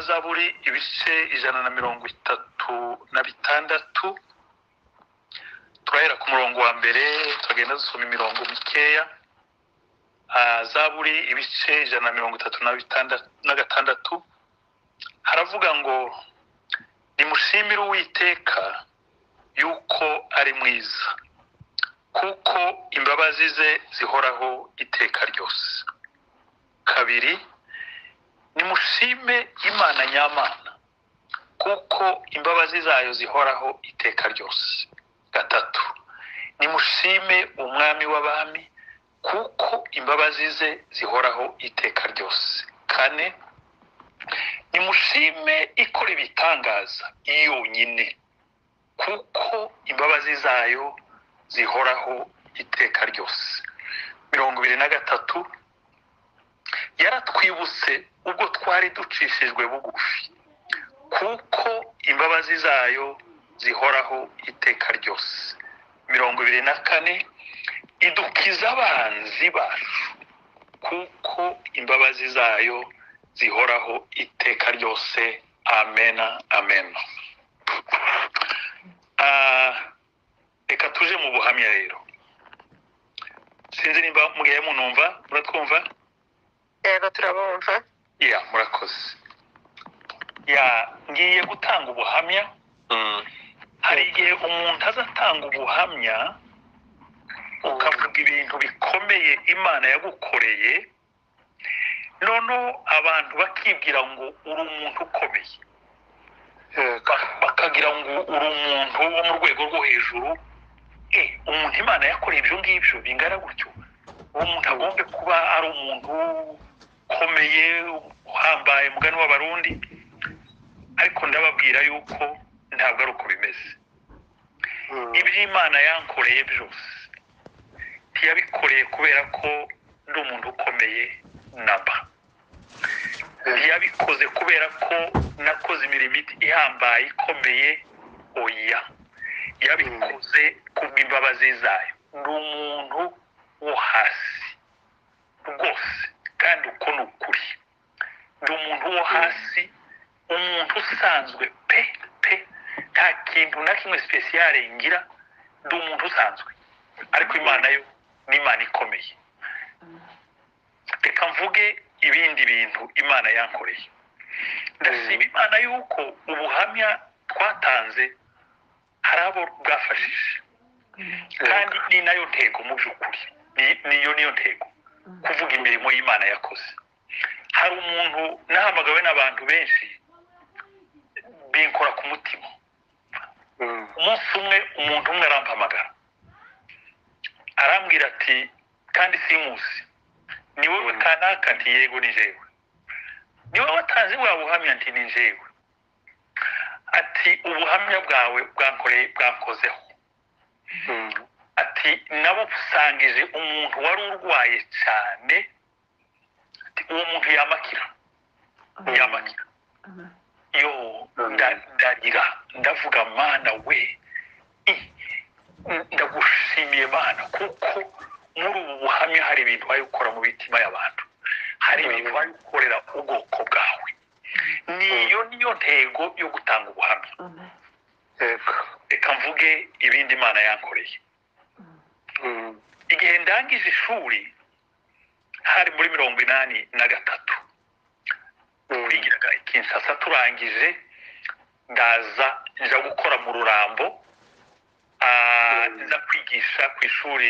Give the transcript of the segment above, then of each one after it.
zaburi ibice 136 turahera ku murongo wa mbere tugenda dusoma imirongo mikeya. Zaburi ibice 136 haravuga ngo nimushimire Uwiteka yuko ari mwiza, kuko imbabazi ze zihoraho iteka ryose. Kabiri, nimushime Imana nyamana, kuko imbabazi zayo zihoraho iteka ryose. Gatatu, nimushime Umwami w'abami, kuko imbabazi ze zihoraho iteka ryose. Kane, nimushime ikora ibitangaza yonyine, kuko imbabazi zayo zihoraho iteka ryose. 23, yaratwibutse ubwo twari ducishijwe bugufi, kuko imbabazi zayo zihoraho iteka ryose. 24, idukiza abanzi bacu, kuko imbabazi zayo zihoraho iteka ryose. Amena, amen. Reka tuje mu buhamya rero. Sinzi nimba mugiye munumva, muratwumva? Yego turabumva. Murakoze. Ngiye gutanga ubuhamya. Hari igihe umuntu azatanga ubuhamya ukavuga ibintu bikomeye Imana yagukoreye, none abantu bakibwira ngo uri umuntu ukomeye, bakagira ngo uri umuntu wo mu rwego rwo hejuru. Umuntu Imana yakoreye ibyo ngibyo bingana gutyo, uwo muntu agombe kuba ari umuntu ukomeye uhambaye, mugani w'abarundi. Ariko ndababwira yuko ntabwo ari uko bimeze. Ibyo Imana yankoreye byose ntiyabikoreye kubera ko ndi umuntu ukomeye namba. Ntiyabikoze kubera ko nakoze imirimo ihambaye ikomeye, oya. Yabikoze kubw'imbabazi zayo. Ndi umuntu wo hasi rwose, kandi uko ni ukuri. Ndi umuntu wo hasi, umuntu usanzwe pe nta kintu na kimwe special ngira. Ndi umuntu usanzwe, ariko Imana yo ni Imana ikomeye. Reka mvuge ibindi bintu Imana yankoreye. Ndashima Imana yuko ubuhamya twatanze hari abo bwafashije, kandi ni nayo ntego mu by'ukuri. Niyo ntego, kuvuga imirimo y'Imana yakoze. Hari umuntu nahamagawe n'abantu benshi binkora ku mutima. Umunsi umwe umuntu umwe arampamagara arambwira ati, kandi simusi, ni wowe kanaka? Nti yego ni jewe. Ni wowe watanze bwa buhamya? Nti ni jewe. Ati ubuhamya bwawe bwankozeho. Ati nabo usangije umuntu wari urwaye cyane. Ati uwo muntu yamakira. Ndarira ndavuga, Mana we, ndagushimiye Mana, kuko muri ubu buhamya hari ibintu wayo ukora mu mitima y'abantu, hari ibintu wayo ukorera ubwoko bwawe. Niyo ntego yo gutanga ubuhamya. Reka mvuge ibindi Imana yankoreye. Igihe ndangije ishuri hari muri 83, twigiraga i Kinshasa. Turangije ndaza nja gukora mu Rurambo, nza kwigisha ku ishuri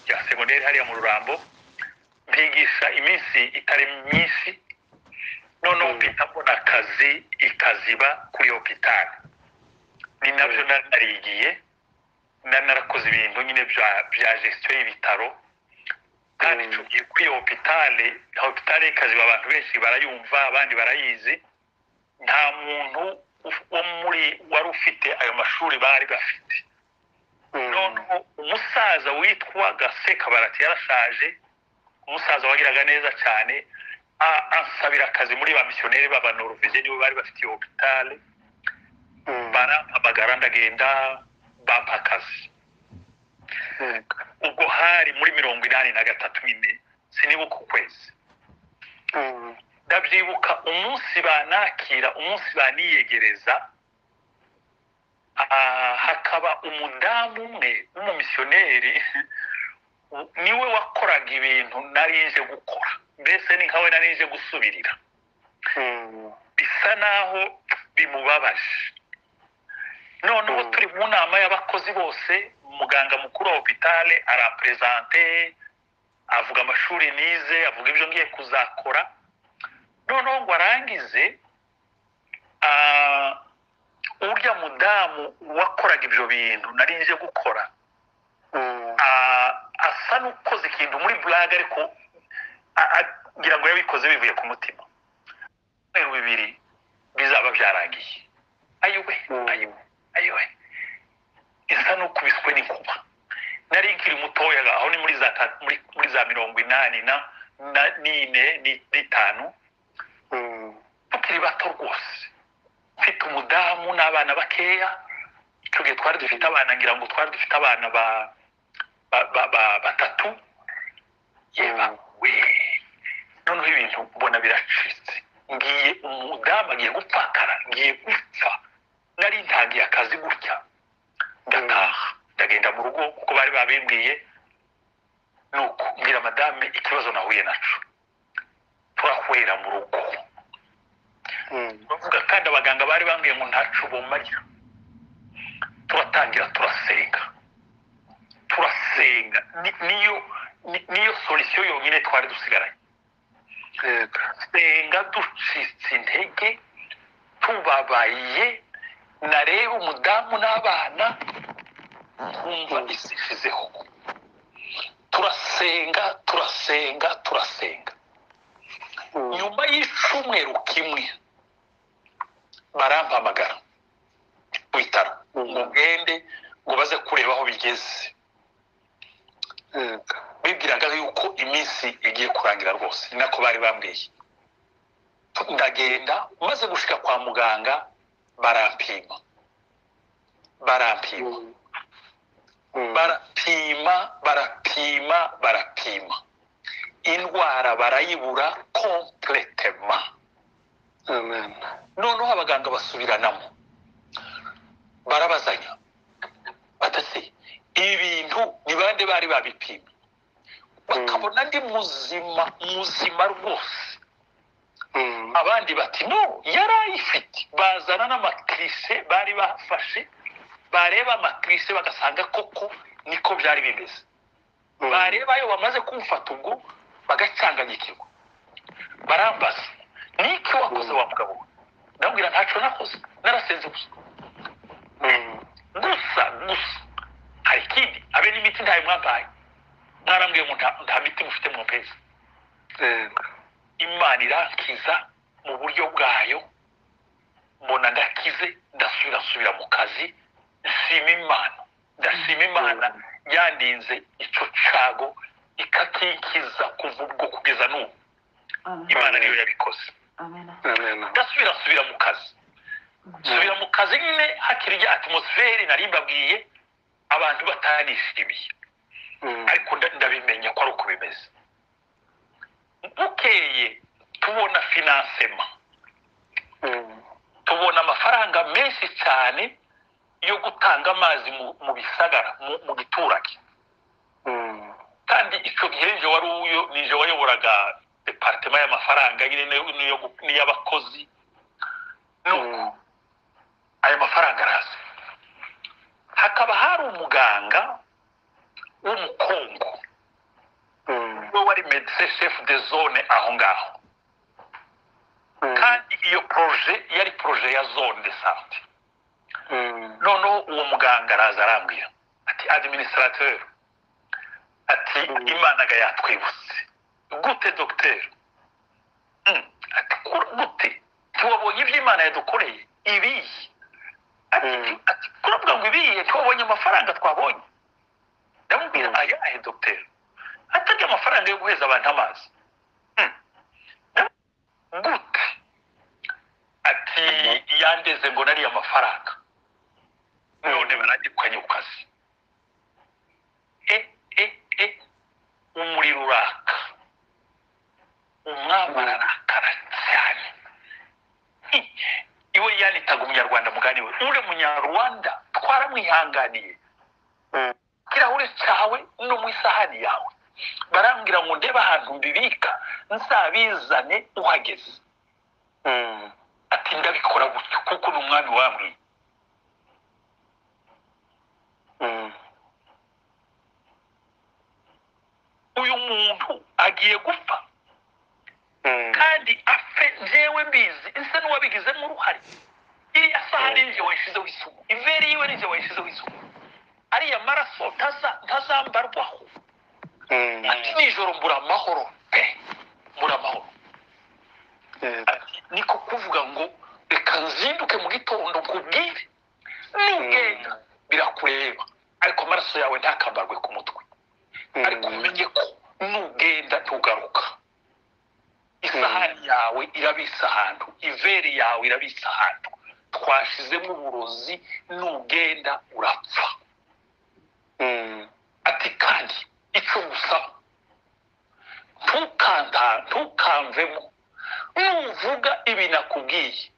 rya segonderi hariya mu Rurambo. Mpigisha iminsi itari myinshi, noneho mpita mbona akazi ikaziba kuri hopitali. Ni nabyo narigiye, narakoze ibintu nyine bya gestion y'ibitaro. Kandi tugiye kuri hopitali ikaziba, abantu benshi barayumva, abandi barayizi. Nta muntu wo muri wari ufite ayo mashuri bari bafite. Noneho umusaza witwa Gasekabarati yarashaje, umusaza wagiraga neza cyane, ansabira akazi muri ba missionnaire baba Norvège, nibo bari bafite hopitali. Barampamagara ndagenda, bampa akazi. Ubwo hari muri 83 nyine, sinibuka ukwezi. ndabyibuka umunsi banakira, umunsi baniyegereza, hakaba umudamu umwe w'umumisiyoneri niwe wakoraga ibintu narinje gukora, mbese ni nkawe narinje gusubirira. Bisa naho bimubabaje. Noneho turi mu nama y'abakozi bose, umuganga mukuru wa hopitale arapresente, avuga amashuri nize, avuga ibyo ngiye kuzakora. Noneho ngo arangize, urya mudamu wakoraga ibyo bintu narinje gukora, asa n'ukoze ikintu muri blague, ariko agira ngo yabikoze bivuye ku mutima. Bibiri bizaba byarangiye. Ayiwe isa n'ukubiswe n'inkuba. Nari nkiri mutoya aho ni muri za 84 tukiri bato rwose, mfite umudamu n'abana bakeya. Icyo gihe twari dufite abana, ngira ngo twari dufite abana batatu. Yeba we, noneho ibintu mbona biracitse, ngiye umudamu agiye gupfakara, ngiye gupfa. Nari ntangiye akazi gutya, ndataha ndagenda mu rugo kuko bari babimbwiye. Nuko mbwira madame ikibazo nahuye naco, turahwera mu rugo. Bavuga kandi abaganga bari bambwiye ngo ntaco bomarira. Turatangira turasenga, niyo solution yonyine twari dusigaranye. Senga ducitse intege, tubabaye, nareba umudamu n'abana, kumva isi ishizeho. Turasenga. Nyuma y'icumweru kimwe barampamagara ku bitaro ngo ngende ngo baze kureba aho bigeze. Bibwiraga yuko iminsi igiye kurangira rwose, nako bari bambwiye. Ndagenda, maze gushika kwa muganga, barampima. Indwara barayibura completement. Amen. Noneho abaganga basubiranamo, barabazanya batase ibintu ni bande bari babipima, bakabona ndi muzima rwose. Abandi bati no, yarayifite. Bazana n'amakrise bari bafashe, bareba amakrise bagasanga koko niko byari bimeze. Bareba yo bamaze kumfata ubwo bagacanganyikirwa. Barambaza, niki wakoze wa mugabo? Ndabwira ntaco nakoze, narasenze gusa. Gusa hari ikindi, abe n'imiti ntayo mwampaye. Mwarambwiye ngo nta miti mufite mu mpezi. Imana irankiza mu buryo bwayo, mbona ndakize, ndasubira mu kazi. Ndashima Imana yandinze ico cago, ikakinkiza kuva ubwo kugeza n'ubu. Imana niyo yabikoze. Ndasubira mu kazi. Subira mu kazi nyine hakiri ya atmosphere nari mbabwiye, abantu batanishimiye. Ariko ndabimenya ko ari uko bimeze. Bukeye tubona financement, tubona amafaranga menshi cyane yo gutanga amazi mu bisagara, mu giturage. Kandi icyo gihe nije wayoboraga departement y'amafaranga n'iy'abakozi. Nuko ayo mafaranga araza. Hakaba hari umuganga w'umukongo, we wari médecin chef de zone aho ngaho. Kandi iyo projet yari projet ya zone de santé. Noneho uwo muganga araza arambwira ati, administrateur, ati Imana ga yatwibutse. Gute docteur? Ati gute? Tiwabonye ibyo Imana yadukoreye ibi? Ati kuravuga ngo ibiye tiwabonye amafaranga twabonye? Ndamubwira ayahe docteur? Atajya amafaranga yo guheza abantu amazi. Gute? Ati yandeze ngo nari amafaranga. None baragikanye ku kazi. Umuriro uraka, umwami ararakara banyihanganiye ikirahure cyawe no mu isahani yawe barambwira ngo ndebe ahantu mbibika nzabizane uhageze ati ndabikora gutyo kuko ni umwami wambwiye uyu muntu agiye gupfa kandi apfe njyewe mbizi ese n'uwabigizemo uruhare iriya sahani nije wayishyizeho isuku iveri yiwe nije wayishyizeho isuku ariya maraso ntazambarwaho ati nijoro mbura amahoro mbura amahoro niko kuvuga ngo reka nzinduke mu gitondo nkubwire nugenda birakureba ariko amaraso yawe ntakambarwe ku mutwe ariko umenye ko nugenda ntugaruka isahani yawe irabisa ahantu iveri yawe irabisa ahantu twashizemo uburozi nugenda urapfa ati kandi icyo gusaba ntukamvemo nuvuga ibi nakubwiye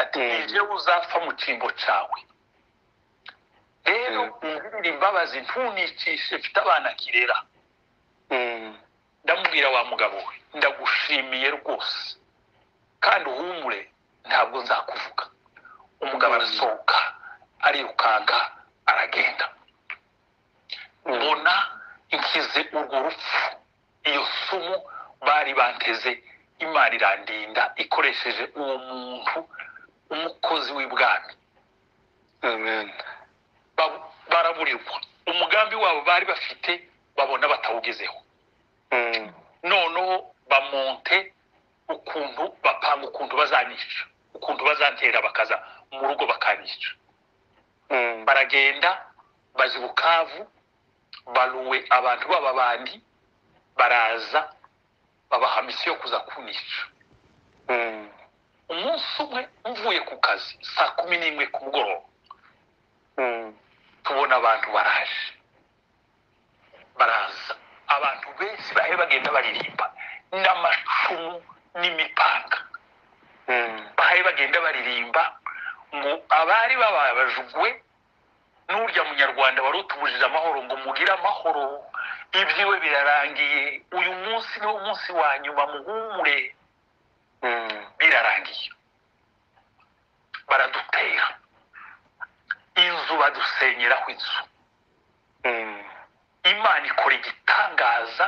ati nije uzapfa mu cyimbo cyawe rero ungirira imbabazi ntunicishe mfite abana kirera ndamubwira wa mugabo we ndagushimiye rwose kandi uhumure ntabwo nzakuvuga umugabo arasohoka arirukanka aragenda mbona inkize urwo rupfu iyo sumu bari banteze imana irandinda ikoresheje uwo muntu umukozi w'ibwami amen baraburirwa umugambi wabo bari bafite babona batawugezeho noneho bamonte ukuntu bapanga ukuntu bazanica ukuntu bazantera bakaza mu rugo bakanica baragenda baje Bukavu baruwe abantu baba bandi baraza babaha misiyo kuza kunica umunsi umwe mvuye ku kazi saa 11 ku mugoroba tubona abantu baraza abantu benshi bahe bagenda baririmba n'amacumu n'imipanga bahe bagenda baririmba ngo abari bababajwe n'urya munyarwanda wari utubujije amahoro ngo mugire amahoro ibyiwe birarangiye uyu munsi ni umunsi wa nyuma muhumure birarangiye baradutera inzu badusenyeraho inzu imana ikora igitangaza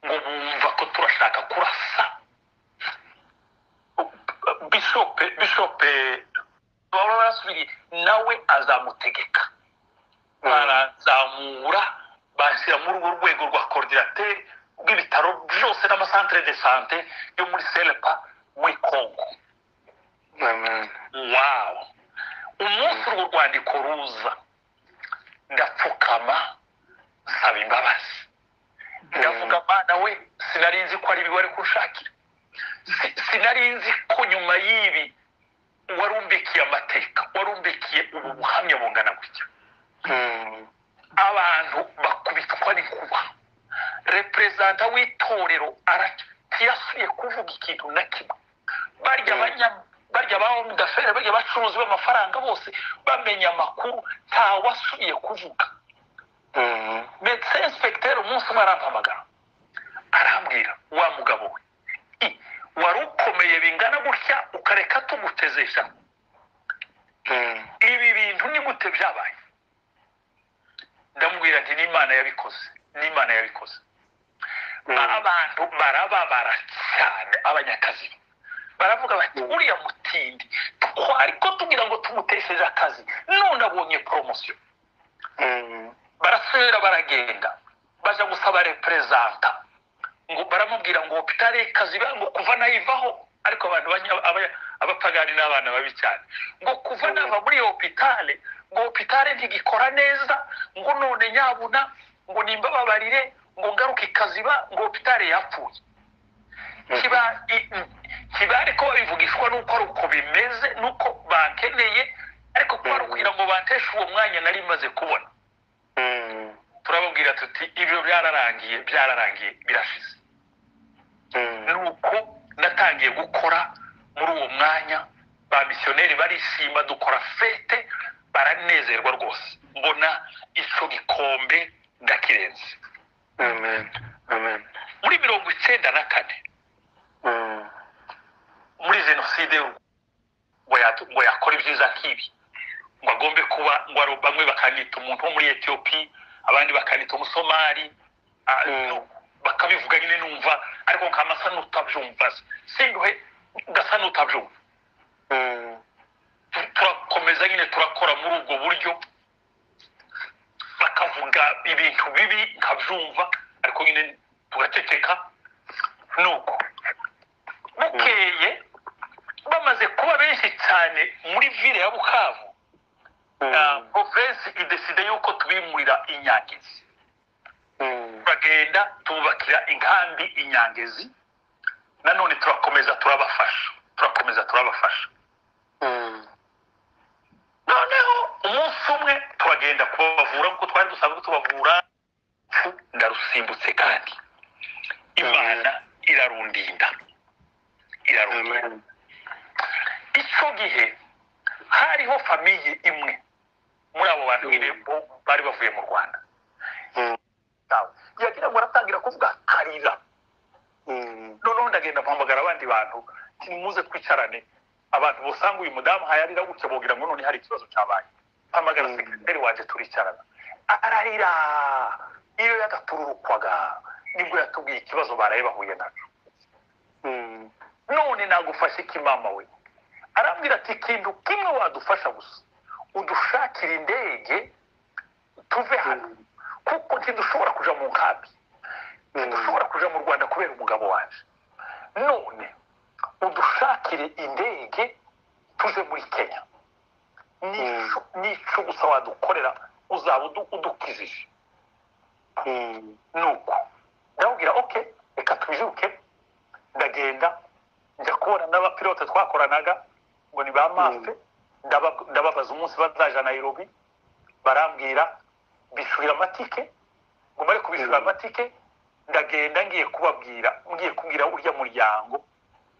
ngo bumva ko turashaka kurasa bishope baba barasubiriye nawe azamutegeka barazamura bashyira muri urwo rwego rwa coordinateur rw'ibitaro byose n'amasantere de sante yo muri Selepa muri Congo wow umunsi urwo rwandiko ruza ndapfukama nsaba imbabazi ndavuga mana we sinarinzi ko ari ibi wari kunshakira sinarinzi ko nyuma y'ibi warumbikiye amateka warumbikiye ubu buhamya bungana gutya abantu bakubitwa n'inkuba representa w'itorero aratiasuye kuvuga ikintu na kimwe barya ba homme d'affaires barya bacuruzi b'amafaranga bose bamenya amakuru ntawasubiye kuvuga médecin inspecteur umunsi umwe arampamagara arambwira wa mugabo we wari ukomeye bingana gutya ukareka tugutezesha ibi bintu ni gute byabaye ndamubwira nti n'Imana yabikoze abantu barababara cyane abanyakazi baravuga bati uriya mutindi twariko tugira ngo tumutesheje akazi none abonye promotion barasubira baragenda baje gusaba representa ngo baramubwira ngo hopitale kaziba ngo kuva nayivaho ariko abantu abapagani n'abana babi cyane ngo kuva nava muri hopitale ngo hopitale ntigikora neza ngo none nyabuna ngo nimba babarire ngo ngaruke kaziba ngo hopitale yapfuye kiba ariko bivugishwa nuko ari uko bimeze nuko bakeneye ariko kugira ngo banteshe uwo mwanya nari maze kubona turababwira tuti ibyo byararangiye birashize nuko natangiye gukora muri uwo mwanya ba missionnaire barishima dukora fete baranezerwa rwose mbona ico gikombe ndakirenze. Amen. Amen. Muri 94 muri jenoside ngo yakora ibyiza kibi, ngo agombe kuba ngo bamwe bakanita umuntu wo muri Ethiopia, abandi bakanita umusomali, bakabivuga nyine numva ariko nkamasa n'utabyumva sinduhe gasa n'utabyumva. Turakomeza nyine turakora muri ubwo buryo, bakavuga ibintu bibi nkabyumva ariko nyine tugaceceka. Nuko bukeye bamaze kuba benshi cyane muri ville ya Bukavu, province ideside yuko tubimurira Inyangezi. Turagenda tubakira inkambi Inyangezi, nanone turakomeza turabafasha. Noneho umunsi umwe turagenda kubavura kuko twari dusanzwe tubavura, ndarusimbutse kandi Imana irarundinda. Icyo gihe hariho famiye imwe muri abo bantu nyine bari bavuye mu Rwanda, yagira ngo aratangira kuvuga karira. Noneho ndagenda mpamagara abandi bantu muze twicarane, abantu bosanga uyu mudamu hayarira gutya bogira ngo none hari ikibazo cyabaye. Mpamagara sekretari waje turicarana, ararira iyo yagatururukwaga nibwo yatubwiye ikibazo baraye bahuye naco. None nagufashe iki mama we? Arambwira ati ikintu kimwe wadufasha gusa, udushakira indege tuve hano kuko ntidushobora kuja mu nkambi, ntidushobora kuja mu Rwanda kubera umugabo wanje. None udushakire indege tuze muri Kenya, nico gusa wadukorera uzaba udukizije. Nuko ndabwira okay, reka tubijuke. Ndagenda njya kubona n'abapilote twakoranaga ngo ni ba mafe, ndababaza umunsi bazaja Nairobi. Barambwira bishurira amatike, ngo bari kubishura amatike. Ndagenda ngiye kubwira urya muryango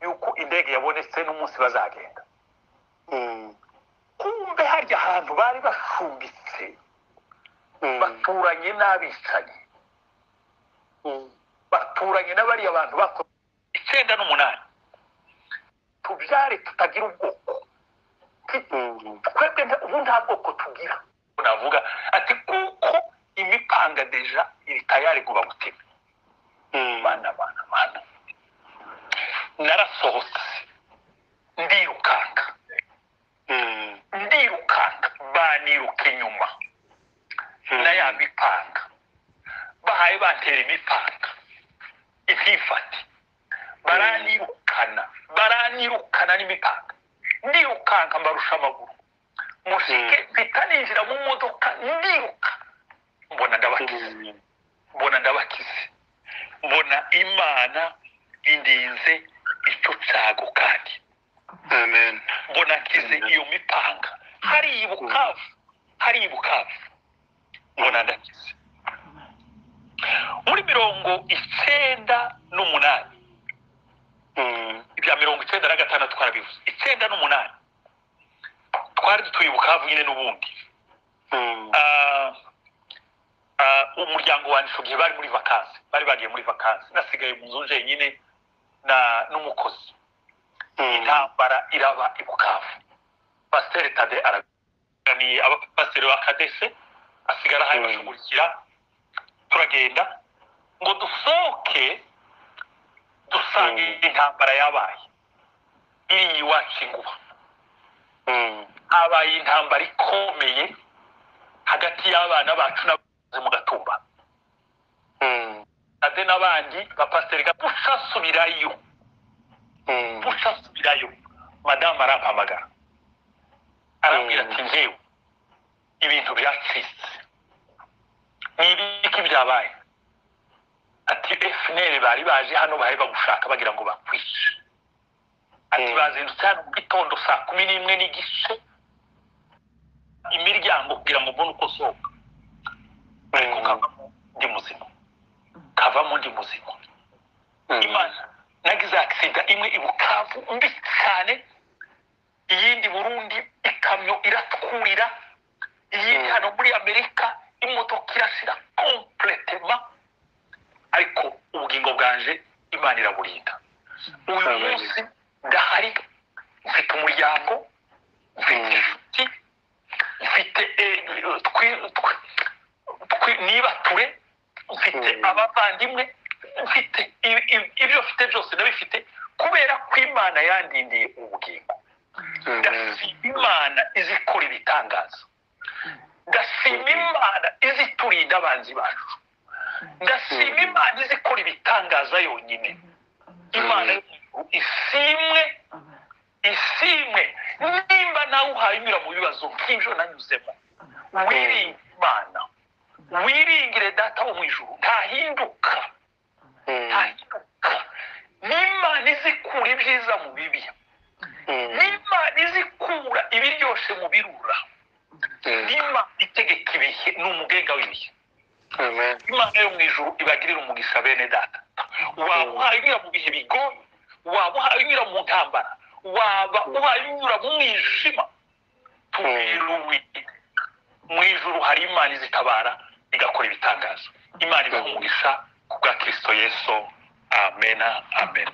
yuko indege yabonetse n'umunsi bazagenda. Kumbe harya ahantu bari bashumbitse baturanye n'abicanyi, baturanye n'abari abantu bako 98 tubyare tutagira ubwoko. Twebwe ubu nta bwoko tugira. Navuga ati kuko imipanga deja iri tayari kuba gutema. Mana narasohotse ndirukanga, baniruka inyuma na ya mipanga, bahaye bantera imipanga ififati, baranirukana n'imipanga. Ndirukanga mbarusha amaguru, mushike bitaninjira mu modoka, ndiruka mbona ndabakize, mbona Imana indinze icyo cyago kandi. Amen. Mbona kize iyo mipanga hari ibukavu, mbona ndakize. Muri 98 ibya 95 twarabivuze, 98 twari dutuye Bukavu nyine n'ubundi. Umuryango wanje gihe bari muri vacances, bari bagiye muri vacances, nasigaye mu nzu nje nyine n'umukozi. Intambara iraba ibukavu. Pasteur Tade aragani abapasteur wa Kadese asigara hayi bashugurikira. Turagenda ngo dusoke dusange intambara yabaye iri iwacu Nguba. Abaye intambara ikomeye hagati y'abana bacu n'abaze mu Gatumba. Ade n'abandi bapasteur bushasubirayo. Madame arampamagara arambwira ati njyewe ibintu byacitse, n'ibiki byabaye. Ati FNL bari baje hano bahe bagushaka bagira ngo bakwishe. Ati bazindutse hano mu gitondo saa 11 n'igice imiryango kugira ngo mbone uko sohoka, ariko kavamo ndi muzima. Imana nagize accident imwe ibukavu mbi cyane, iyindi Burundi ikamyo iratwurira iyi hano muri Amerika imodoka irashira completely ariko ubugingo bwanje Imana iraburinda uyu munsi ndahari mfite umuryango mfite inshuti mfite niba ture mfite abavandimwe mfite ibyo mfite byose ndabifite kubera ko Imana yandindiye ubugingo ndashima Imana izikora ibitangaza ndashima Imana iziturinda abanzi bacu ndashima Imana izikora ibitangaza yonyine Imana isimwe nimba nawe uhaye unyura mu bibazo nk'ibyo nanyuzemo wiringe Imana wiringire data wo mu ijuru ntahinduka n'Imana izikura ibyiza mu bibi n'Imana izikura ibiryoshe mu birura n'Imana itegeka ibihe ni umugenga w'ibihe Imana yo mu ijuru ibagirira umugisha bene data waba uhaye unyura mu bihe bigoye waba uhaye unyura mu ntambara waba uhaye unyura mu mwijima tubiruwe mu ijuru hari Imana izitabara igakora ibitangazo Imana ibaha umugisha ku bwa Kristo Yesu amen amen